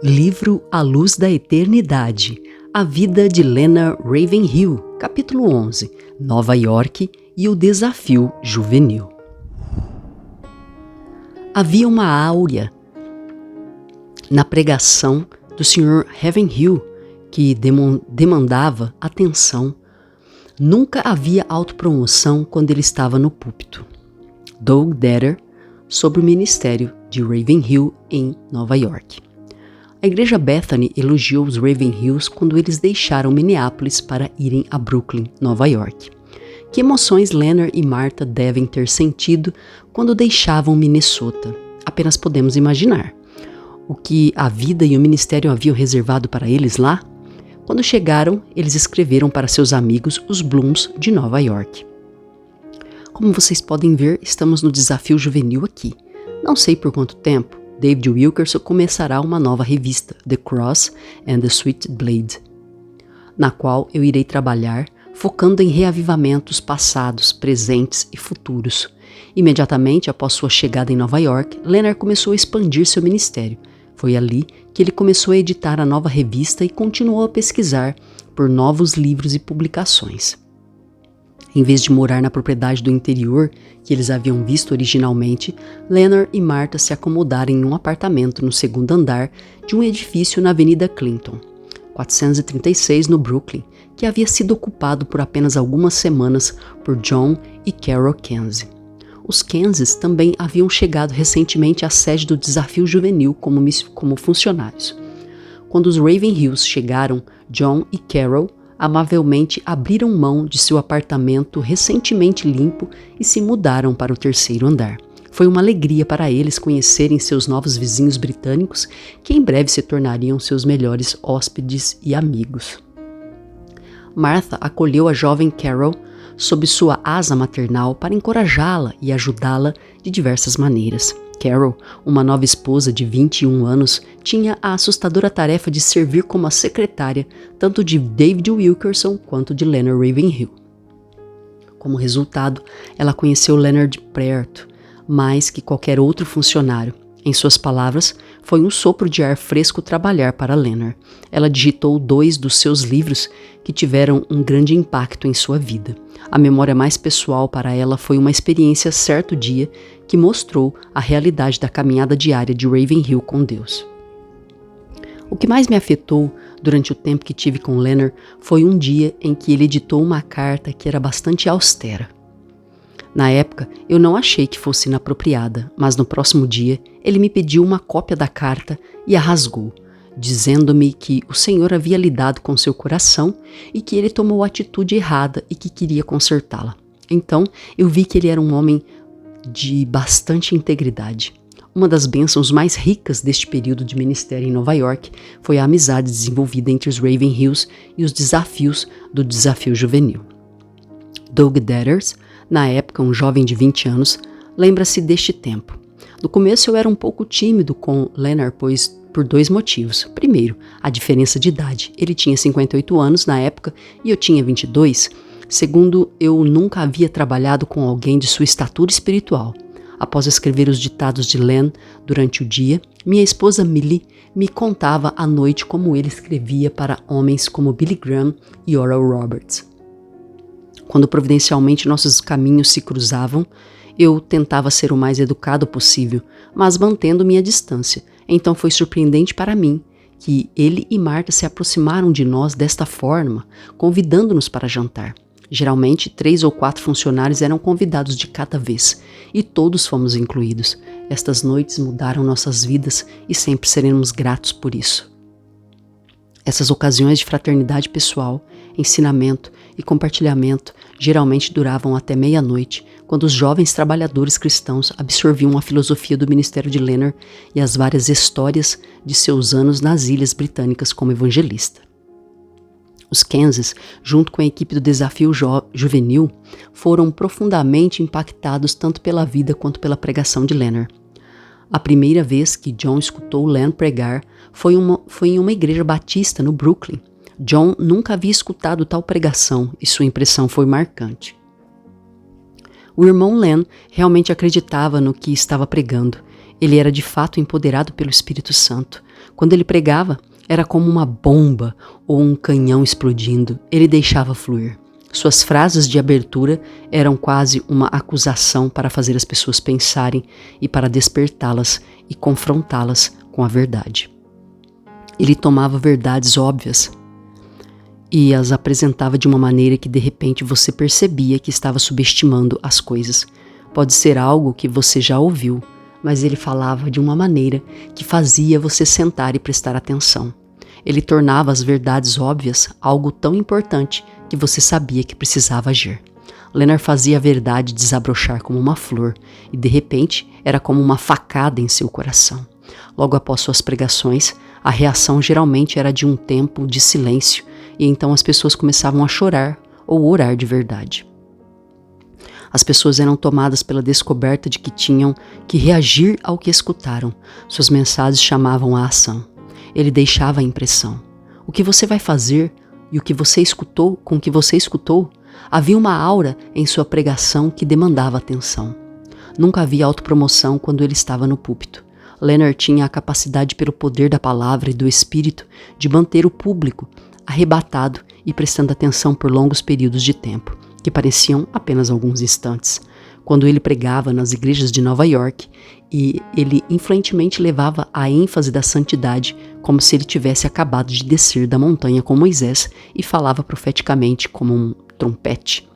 Livro A Luz da Eternidade, A Vida de Lena Ravenhill, capítulo 11, Nova York e o Desafio Juvenil. Havia uma áurea na pregação do Sr. Ravenhill que demandava atenção. Nunca havia autopromoção quando ele estava no púlpito. Doug Detter, sobre o ministério de Ravenhill em Nova York. A igreja Bethany elogiou os Ravenhills quando eles deixaram Minneapolis para irem a Brooklyn, Nova York. Que emoções Leonard e Martha devem ter sentido quando deixavam Minnesota? Apenas podemos imaginar. O que a vida e o ministério haviam reservado para eles lá? Quando chegaram, eles escreveram para seus amigos, os Blooms, de Nova York. Como vocês podem ver, estamos no desafio juvenil aqui. Não sei por quanto tempo, David Wilkerson começará uma nova revista, The Cross and the Switchblade, na qual eu irei trabalhar, focando em reavivamentos passados, presentes e futuros. Imediatamente após sua chegada em Nova York, Leonard começou a expandir seu ministério. Foi ali que ele começou a editar a nova revista e continuou a pesquisar por novos livros e publicações. Em vez de morar na propriedade do interior que eles haviam visto originalmente, Leonard e Martha se acomodaram em um apartamento no segundo andar de um edifício na Avenida Clinton, 436 no Brooklyn, que havia sido ocupado por apenas algumas semanas por John e Carol Kenzie. Os Kenzies também haviam chegado recentemente à sede do Desafio Juvenil como funcionários. Quando os Ravenhills chegaram, John e Carol amavelmente abriram mão de seu apartamento recentemente limpo e se mudaram para o terceiro andar. Foi uma alegria para eles conhecerem seus novos vizinhos britânicos, que em breve se tornariam seus melhores hóspedes e amigos. Martha acolheu a jovem Carol sob sua asa maternal para encorajá-la e ajudá-la de diversas maneiras. Carol, uma nova esposa de 21 anos, tinha a assustadora tarefa de servir como a secretária tanto de David Wilkerson quanto de Leonard Ravenhill. Como resultado, ela conheceu Leonard de perto, mais que qualquer outro funcionário. Em suas palavras, foi um sopro de ar fresco trabalhar para Leonard. Ela digitou 2 dos seus livros que tiveram um grande impacto em sua vida. A memória mais pessoal para ela foi uma experiência certo dia que mostrou a realidade da caminhada diária de Ravenhill com Deus. O que mais me afetou durante o tempo que tive com Leonard foi um dia em que ele editou uma carta que era bastante austera. Na época, eu não achei que fosse inapropriada, mas no próximo dia, ele me pediu uma cópia da carta e a rasgou, dizendo-me que o Senhor havia lidado com seu coração e que ele tomou a atitude errada e que queria consertá-la. Então, eu vi que ele era um homem de bastante integridade. Uma das bênçãos mais ricas deste período de ministério em Nova York foi a amizade desenvolvida entre os Ravenhills e os desafios do desafio juvenil. Doug Detter, na época um jovem de 20 anos, lembra-se deste tempo. No começo eu era um pouco tímido com Leonard, pois por 2 motivos. Primeiro, a diferença de idade. Ele tinha 58 anos na época e eu tinha 22. Segundo, eu nunca havia trabalhado com alguém de sua estatura espiritual. Após escrever os ditados de Len durante o dia, minha esposa Millie me contava à noite como ele escrevia para homens como Billy Graham e Oral Roberts. Quando providencialmente nossos caminhos se cruzavam, eu tentava ser o mais educado possível, mas mantendo minha distância. Então foi surpreendente para mim que ele e Martha se aproximaram de nós desta forma, convidando-nos para jantar. Geralmente, 3 ou 4 funcionários eram convidados de cada vez, e todos fomos incluídos. Estas noites mudaram nossas vidas e sempre seremos gratos por isso. Essas ocasiões de fraternidade pessoal, ensinamento e compartilhamento geralmente duravam até meia-noite, quando os jovens trabalhadores cristãos absorviam a filosofia do ministério de Leonard e as várias histórias de seus anos nas Ilhas Britânicas como evangelista. Os Kenzies, junto com a equipe do Desafio Juvenil, foram profundamente impactados tanto pela vida quanto pela pregação de Leonard. A primeira vez que John escutou Len pregar foi em uma igreja batista no Brooklyn. John nunca havia escutado tal pregação e sua impressão foi marcante. O irmão Len realmente acreditava no que estava pregando. Ele era de fato empoderado pelo Espírito Santo. Quando ele pregava, era como uma bomba ou um canhão explodindo. Ele deixava fluir. Suas frases de abertura eram quase uma acusação para fazer as pessoas pensarem e para despertá-las e confrontá-las com a verdade. Ele tomava verdades óbvias e as apresentava de uma maneira que de repente você percebia que estava subestimando as coisas. Pode ser algo que você já ouviu, mas ele falava de uma maneira que fazia você sentar e prestar atenção. Ele tornava as verdades óbvias algo tão importante que você sabia que precisava agir. Leonard fazia a verdade desabrochar como uma flor e de repente era como uma facada em seu coração. Logo após suas pregações, a reação geralmente era de um tempo de silêncio e então as pessoas começavam a chorar ou orar de verdade. As pessoas eram tomadas pela descoberta de que tinham que reagir ao que escutaram. Suas mensagens chamavam a ação. Ele deixava a impressão. O que você vai fazer e o que você escutou, com o que você escutou, havia uma aura em sua pregação que demandava atenção. Nunca havia autopromoção quando ele estava no púlpito. Leonard tinha a capacidade pelo poder da palavra e do Espírito de manter o público arrebatado e prestando atenção por longos períodos de tempo, que pareciam apenas alguns instantes. Quando ele pregava nas igrejas de Nova York, e ele influentemente levava a ênfase da santidade como se ele tivesse acabado de descer da montanha com Moisés e falava profeticamente como um trompete,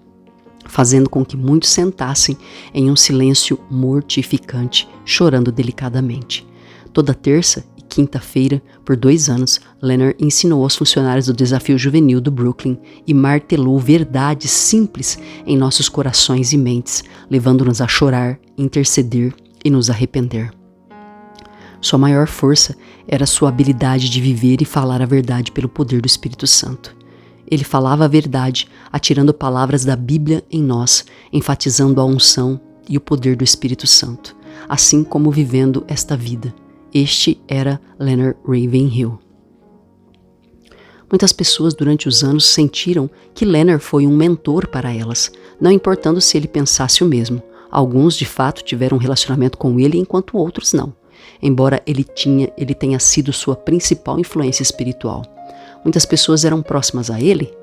fazendo com que muitos sentassem em um silêncio mortificante, chorando delicadamente. Toda terça e quinta-feira, por 2 anos, Leonard ensinou aos funcionários do Desafio Juvenil do Brooklyn e martelou verdades simples em nossos corações e mentes, levando-nos a chorar, interceder e nos arrepender. Sua maior força era sua habilidade de viver e falar a verdade pelo poder do Espírito Santo. Ele falava a verdade, atirando palavras da Bíblia em nós, enfatizando a unção e o poder do Espírito Santo, assim como vivendo esta vida. Este era Leonard Ravenhill. Muitas pessoas durante os anos sentiram que Leonard foi um mentor para elas, não importando se ele pensasse o mesmo. Alguns, de fato, tiveram um relacionamento com ele, enquanto outros não, embora ele tenha sido sua principal influência espiritual. Muitas pessoas eram próximas a ele?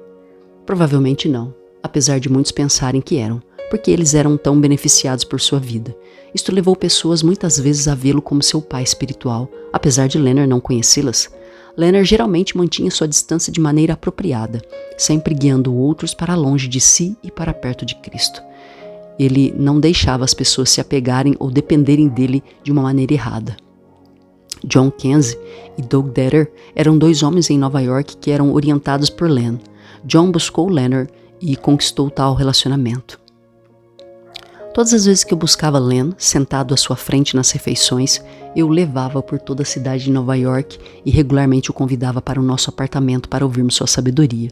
Provavelmente não, apesar de muitos pensarem que eram, porque eles eram tão beneficiados por sua vida. Isto levou pessoas muitas vezes a vê-lo como seu pai espiritual, apesar de Leonard não conhecê-las. Leonard geralmente mantinha sua distância de maneira apropriada, sempre guiando outros para longe de si e para perto de Cristo. Ele não deixava as pessoas se apegarem ou dependerem dele de uma maneira errada. John Kenzie e Doug Detter eram 2 homens em Nova York que eram orientados por Len. John buscou Leonard e conquistou tal relacionamento. Todas as vezes que eu buscava Len, sentado à sua frente nas refeições, eu o levava por toda a cidade de Nova York e regularmente o convidava para o nosso apartamento para ouvirmos sua sabedoria.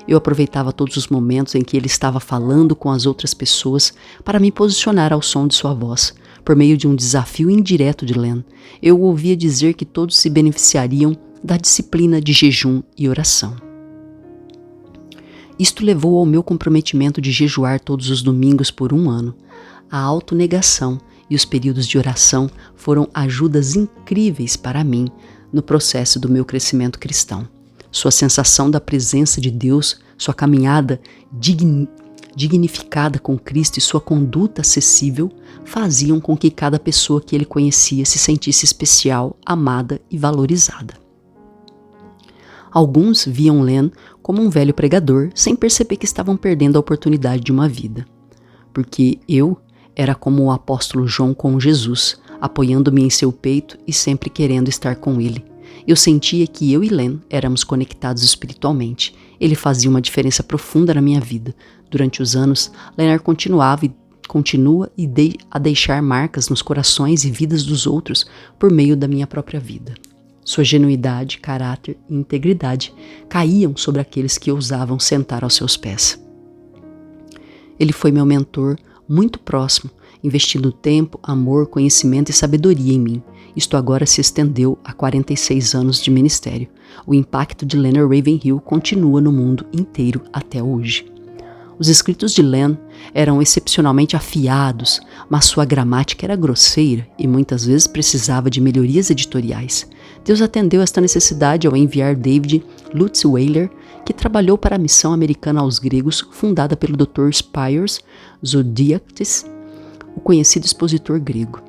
Eu aproveitava todos os momentos em que ele estava falando com as outras pessoas para me posicionar ao som de sua voz, por meio de um desafio indireto de Len. Eu o ouvia dizer que todos se beneficiariam da disciplina de jejum e oração. Isto levou ao meu comprometimento de jejuar todos os domingos por 1 ano. A autonegação e os períodos de oração foram ajudas incríveis para mim no processo do meu crescimento cristão. Sua sensação da presença de Deus, sua caminhada dignificada com Cristo e sua conduta acessível faziam com que cada pessoa que ele conhecia se sentisse especial, amada e valorizada. Alguns viam Len como um velho pregador, sem perceber que estavam perdendo a oportunidade de uma vida. Porque eu era como o apóstolo João com Jesus, apoiando-me em seu peito e sempre querendo estar com ele. Eu sentia que eu e Len éramos conectados espiritualmente. Ele fazia uma diferença profunda na minha vida. Durante os anos, Leonard continua a deixar marcas nos corações e vidas dos outros por meio da minha própria vida. Sua genuidade, caráter e integridade caíam sobre aqueles que ousavam sentar aos seus pés. Ele foi meu mentor muito próximo, investindo tempo, amor, conhecimento e sabedoria em mim. Isto agora se estendeu a 46 anos de ministério. O impacto de Leonard Ravenhill continua no mundo inteiro até hoje. Os escritos de Len eram excepcionalmente afiados, mas sua gramática era grosseira e muitas vezes precisava de melhorias editoriais. Deus atendeu esta necessidade ao enviar David Lutz-Weiler, que trabalhou para a missão americana aos gregos, fundada pelo Dr. Spyros Zodhiates, o conhecido expositor grego.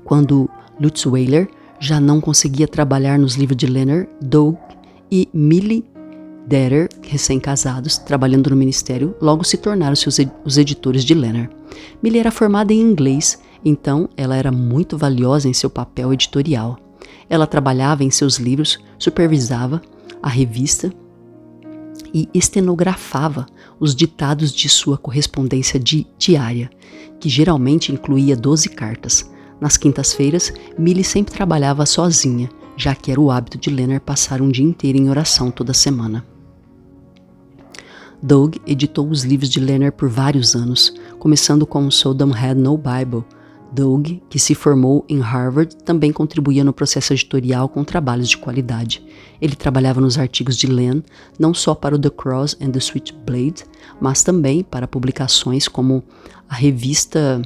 Quando Lutz-Weiler já não conseguia trabalhar nos livros de Leonard, Doug e Millie Detter, recém-casados, trabalhando no ministério, logo se tornaram os editores de Leonard. Millie era formada em inglês, então ela era muito valiosa em seu papel editorial. Ela trabalhava em seus livros, supervisava a revista e estenografava os ditados de sua correspondência diária, que geralmente incluía 12 cartas. Nas quintas-feiras, Millie sempre trabalhava sozinha, já que era o hábito de Leonard passar um dia inteiro em oração toda semana. Doug editou os livros de Leonard por vários anos, começando com Sodom Had No Bible. Doug, que se formou em Harvard, também contribuía no processo editorial com trabalhos de qualidade. Ele trabalhava nos artigos de Len, não só para o The Cross and the Switchblade, mas também para publicações como a revista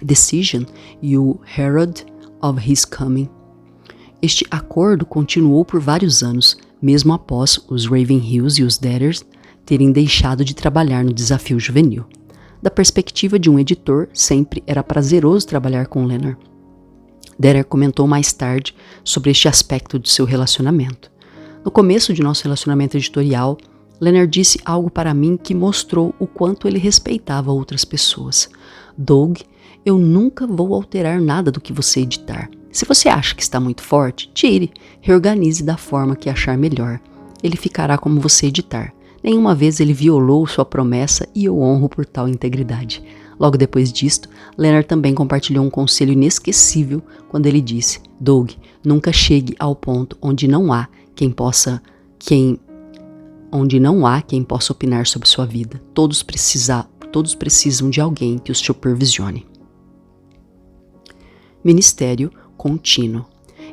Decision e o Herald of His Coming. Este acordo continuou por vários anos, mesmo após os Ravenhills e os Detters terem deixado de trabalhar no Desafio Juvenil. Da perspectiva de um editor, sempre era prazeroso trabalhar com Leonard. Detter comentou mais tarde sobre este aspecto de seu relacionamento. No começo de nosso relacionamento editorial, Leonard disse algo para mim que mostrou o quanto ele respeitava outras pessoas. Doug, eu nunca vou alterar nada do que você editar. Se você acha que está muito forte, tire, reorganize da forma que achar melhor. Ele ficará como você editar. Nenhuma vez ele violou sua promessa e eu honro por tal integridade. Logo depois disto, Leonard também compartilhou um conselho inesquecível quando ele disse: Doug, nunca chegue ao ponto onde não há quem possa opinar sobre sua vida. Todos precisam de alguém que os supervisione. Ministério contínuo.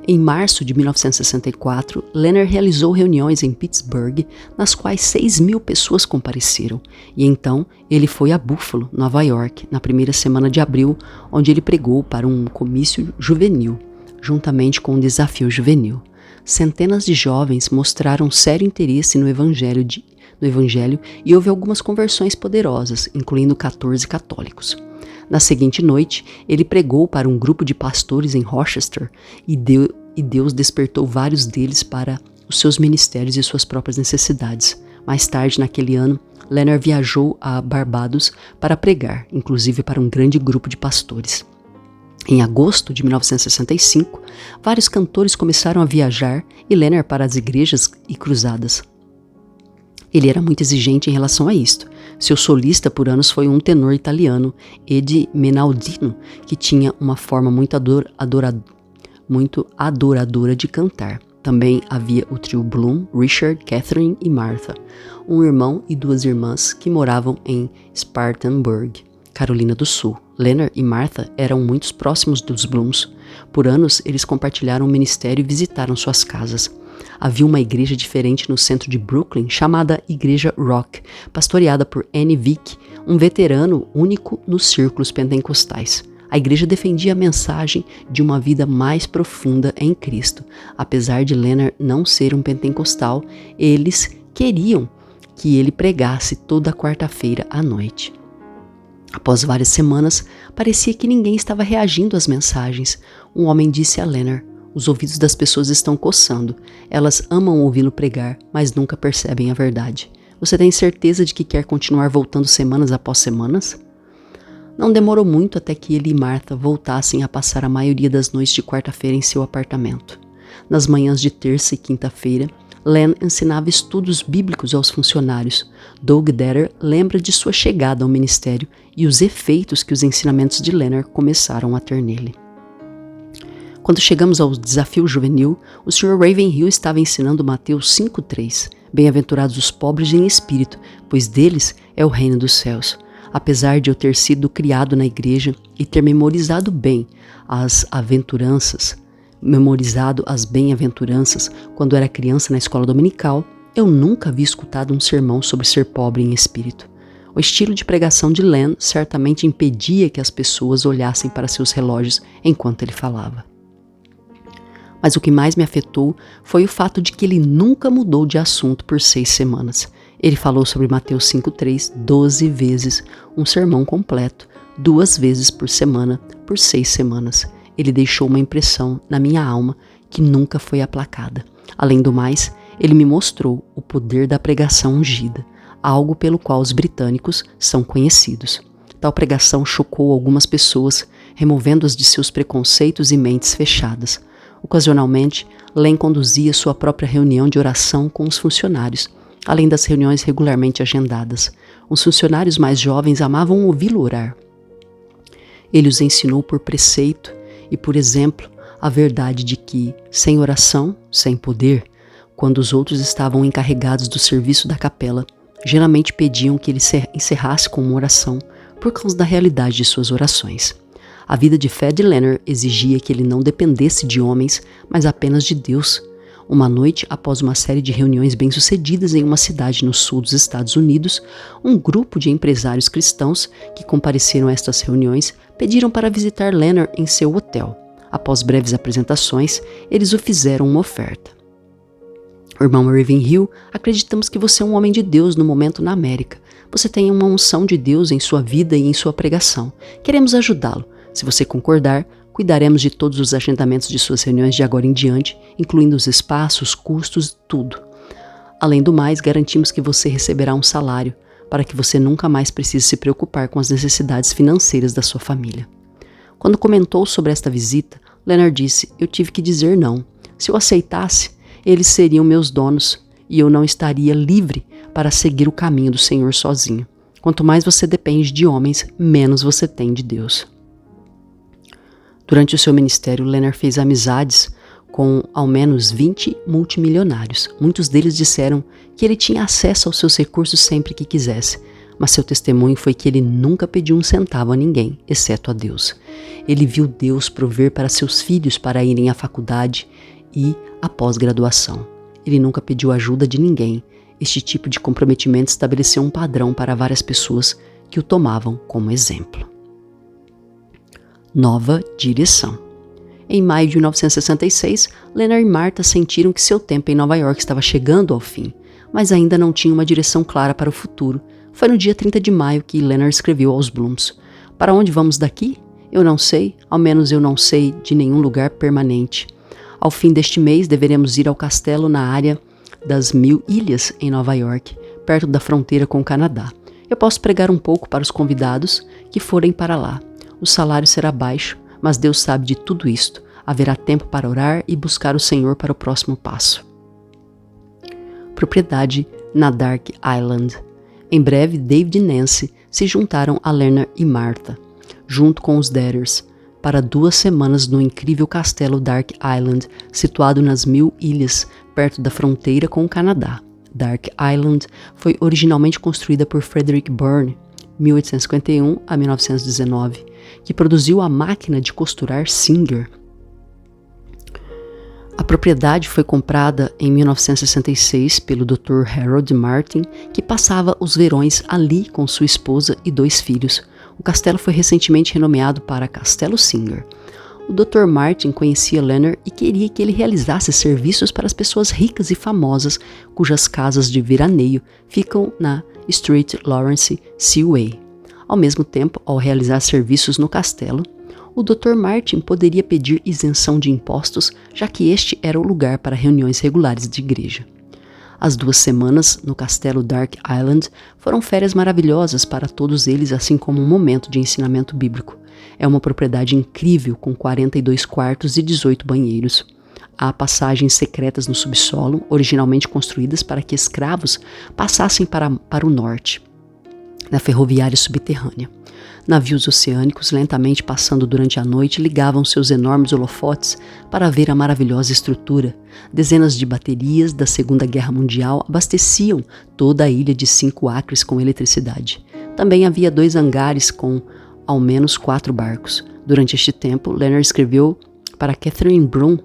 Em março de 1964, Leonard realizou reuniões em Pittsburgh, nas quais 6.000 pessoas compareceram, e então ele foi a Buffalo, Nova York, na primeira semana de abril, onde ele pregou para um comício juvenil, juntamente com um desafio juvenil. Centenas de jovens mostraram sério interesse no Evangelho e houve algumas conversões poderosas, incluindo 14 católicos. Na seguinte noite, ele pregou para um grupo de pastores em Rochester e Deus despertou vários deles para os seus ministérios e suas próprias necessidades. Mais tarde, naquele ano, Leonard viajou a Barbados para pregar, inclusive para um grande grupo de pastores. Em agosto de 1965, vários cantores começaram a viajar e Leonard para as igrejas e cruzadas. Ele era muito exigente em relação a isto. Seu solista por anos foi um tenor italiano, Eddie Menaldino, que tinha uma forma muito adoradora de cantar. Também havia o trio Bloom, Richard, Catherine e Martha, um irmão e 2 irmãs que moravam em Spartanburg, Carolina do Sul. Leonard e Martha eram muito próximos dos Blooms. Por anos, eles compartilharam o ministério e visitaram suas casas. Havia uma igreja diferente no centro de Brooklyn, chamada Igreja Rock, pastoreada por Annie Vick, um veterano único nos círculos pentecostais. A igreja defendia a mensagem de uma vida mais profunda em Cristo. Apesar de Leonard não ser um pentecostal, eles queriam que ele pregasse toda quarta-feira à noite. Após várias semanas, parecia que ninguém estava reagindo às mensagens. Um homem disse a Leonard: os ouvidos das pessoas estão coçando. Elas amam ouvi-lo pregar, mas nunca percebem a verdade. Você tem certeza de que quer continuar voltando semanas após semanas? Não demorou muito até que ele e Martha voltassem a passar a maioria das noites de quarta-feira em seu apartamento. Nas manhãs de terça e quinta-feira, Len ensinava estudos bíblicos aos funcionários. Doug Detter lembra de sua chegada ao ministério e os efeitos que os ensinamentos de Leonard começaram a ter nele. Quando chegamos ao desafio juvenil, o Sr. Ravenhill estava ensinando Mateus 5:3. Bem-aventurados os pobres em espírito, pois deles é o reino dos céus. Apesar de eu ter sido criado na igreja e ter memorizado as bem-aventuranças quando era criança na escola dominical, Eu nunca havia escutado um sermão sobre ser pobre em espírito. O estilo de pregação de Len certamente impedia que as pessoas olhassem para seus relógios enquanto ele falava. Mas o que mais me afetou foi o fato de que ele nunca mudou de assunto por 6 semanas. Ele falou sobre Mateus 5,3 12 vezes, um sermão completo, 2 vezes por semana, por 6 semanas. Ele deixou uma impressão na minha alma que nunca foi aplacada. Além do mais, ele me mostrou o poder da pregação ungida, algo pelo qual os britânicos são conhecidos. Tal pregação chocou algumas pessoas, removendo-as de seus preconceitos e mentes fechadas. Ocasionalmente, Len conduzia sua própria reunião de oração com os funcionários, além das reuniões regularmente agendadas. Os funcionários mais jovens amavam ouvi-lo orar. Ele os ensinou por preceito e por exemplo a verdade de que, sem oração, sem poder, quando os outros estavam encarregados do serviço da capela, geralmente pediam que ele encerrasse com uma oração por causa da realidade de suas orações. A vida de fé de Leonard exigia que ele não dependesse de homens, mas apenas de Deus. Uma noite, após uma série de reuniões bem-sucedidas em uma cidade no sul dos Estados Unidos, um grupo de empresários cristãos que compareceram a estas reuniões pediram para visitar Leonard em seu hotel. Após breves apresentações, eles o fizeram uma oferta. Irmão Ravenhill, acreditamos que você é um homem de Deus no momento na América. Você tem uma unção de Deus em sua vida e em sua pregação. Queremos ajudá-lo. Se você concordar, cuidaremos de todos os agendamentos de suas reuniões de agora em diante, incluindo os espaços, custos, tudo. Além do mais, garantimos que você receberá um salário, para que você nunca mais precise se preocupar com as necessidades financeiras da sua família. Quando comentou sobre esta visita, Leonard disse: eu tive que dizer não. Se eu aceitasse, eles seriam meus donos, e eu não estaria livre para seguir o caminho do Senhor sozinho. Quanto mais você depende de homens, menos você tem de Deus. Durante o seu ministério, Leonard fez amizades com ao menos 20 multimilionários. Muitos deles disseram que ele tinha acesso aos seus recursos sempre que quisesse, mas seu testemunho foi que ele nunca pediu um centavo a ninguém, exceto a Deus. Ele viu Deus prover para seus filhos para irem à faculdade e à pós-graduação. Ele nunca pediu ajuda de ninguém. Este tipo de comprometimento estabeleceu um padrão para várias pessoas que o tomavam como exemplo. Nova direção. Em maio de 1966, Leonard e Martha sentiram que seu tempo em Nova York estava chegando ao fim, mas ainda não tinham uma direção clara para o futuro. Foi no dia 30 de maio que Leonard escreveu aos Blooms: para onde vamos daqui? Eu não sei, ao menos eu não sei de nenhum lugar permanente. Ao fim deste mês, deveremos ir ao castelo na área das 1000 Ilhas, em Nova York, perto da fronteira com o Canadá. Eu posso pregar um pouco para os convidados que forem para lá. O salário será baixo, mas Deus sabe de tudo isto. Haverá tempo para orar e buscar o Senhor para o próximo passo. Propriedade na Dark Island. Em breve, David e Nancy se juntaram a Leonard e Martha, junto com os Detters, para 2 semanas no incrível castelo Dark Island, situado nas 1000 Ilhas, perto da fronteira com o Canadá. Dark Island foi originalmente construída por Frederick Byrne, 1851 a 1919, que produziu a máquina de costurar Singer. A propriedade foi comprada em 1966 pelo Dr. Harold Martin, que passava os verões ali com sua esposa e 2 filhos. O castelo foi recentemente renomeado para Castelo Singer. O Dr. Martin conhecia Leonard e queria que ele realizasse serviços para as pessoas ricas e famosas cujas casas de veraneio ficam na Street Lawrence Seaway. Ao mesmo tempo, ao realizar serviços no castelo, o Dr. Martin poderia pedir isenção de impostos, já que este era o lugar para reuniões regulares de igreja. As 2 semanas no castelo Dark Island foram férias maravilhosas para todos eles, assim como um momento de ensinamento bíblico. É uma propriedade incrível com 42 quartos e 18 banheiros. Há passagens secretas no subsolo, originalmente construídas para que escravos passassem para o norte, na ferroviária subterrânea. Navios oceânicos, lentamente passando durante a noite, ligavam seus enormes holofotes para ver a maravilhosa estrutura. Dezenas de baterias da Segunda Guerra Mundial abasteciam toda a ilha de 5 acres com eletricidade. Também havia 2 hangares com ao menos 4 barcos. Durante este tempo, Leonard escreveu para Catherine Brown: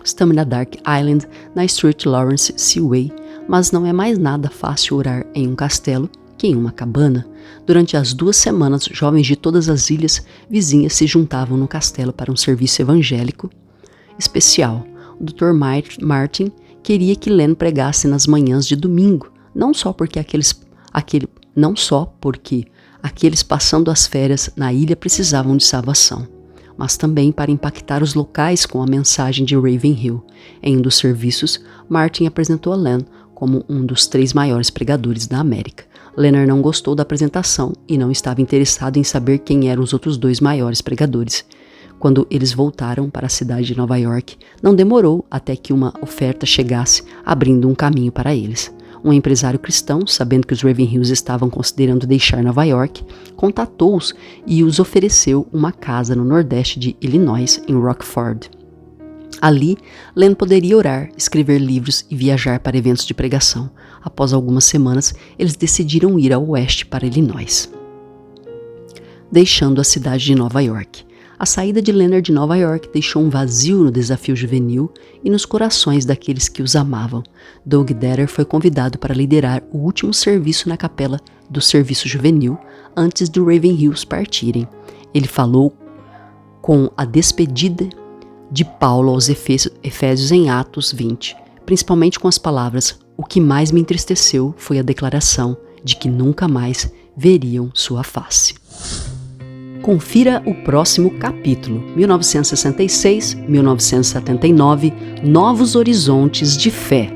estamos na Dark Island, na Street Lawrence Seaway. mas não é mais nada fácil orar em um castelo que em uma cabana. Durante as 2 semanas, jovens de todas as ilhas vizinhas se juntavam no castelo para um serviço evangélico especial. O Dr. Martin queria que Len pregasse nas manhãs de domingo, não só porque aqueles passando as férias na ilha precisavam de salvação, mas também para impactar os locais com a mensagem de Ravenhill. Em um dos serviços, Martin apresentou a Len como um dos 3 maiores pregadores da América. Leonard não gostou da apresentação e não estava interessado em saber quem eram os outros 2 maiores pregadores. Quando eles voltaram para a cidade de Nova York, não demorou até que uma oferta chegasse, abrindo um caminho para eles. Um empresário cristão, sabendo que os Ravenhills estavam considerando deixar Nova York, contatou-os e os ofereceu uma casa no nordeste de Illinois, em Rockford. Ali, Len poderia orar, escrever livros e viajar para eventos de pregação. Após algumas semanas, eles decidiram ir ao oeste para Illinois, deixando a cidade de Nova York. A saída de Leonard de Nova York deixou um vazio no desafio juvenil e nos corações daqueles que os amavam. Doug Detter foi convidado para liderar o último serviço na capela do serviço juvenil antes dos Ravenhills partirem. Ele falou com a despedida de Paulo aos Efésios em Atos 20, principalmente com as palavras: "O que mais me entristeceu foi a declaração de que nunca mais veriam sua face." Confira o próximo capítulo, 1966-1979, Novos Horizontes de Fé.